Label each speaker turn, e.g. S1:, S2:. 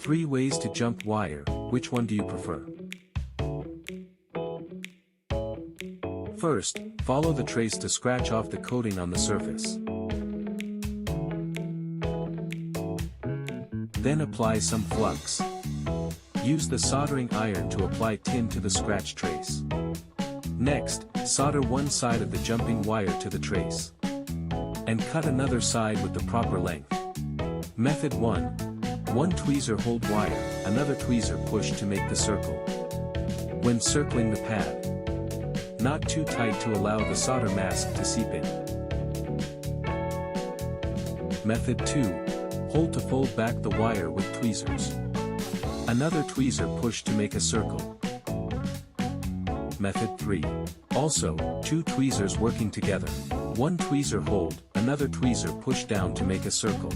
S1: 3 ways to jump wire, which one do you prefer? First, follow the trace to scratch off the coating on the surface. Then apply some flux. Use the soldering iron to apply tin to the scratch trace. Next, solder one side of the jumping wire to the trace. And cut another side with the proper length. Method 1. One tweezer hold wire, another tweezer push to make the circle. When circling the pad, not too tight to allow the solder mask to seep in. Method 2. Hold to fold back the wire with tweezers. Another tweezer push to make a circle. Method 3. Also, 2 tweezers working together. One tweezer hold, another tweezer push down to make a circle.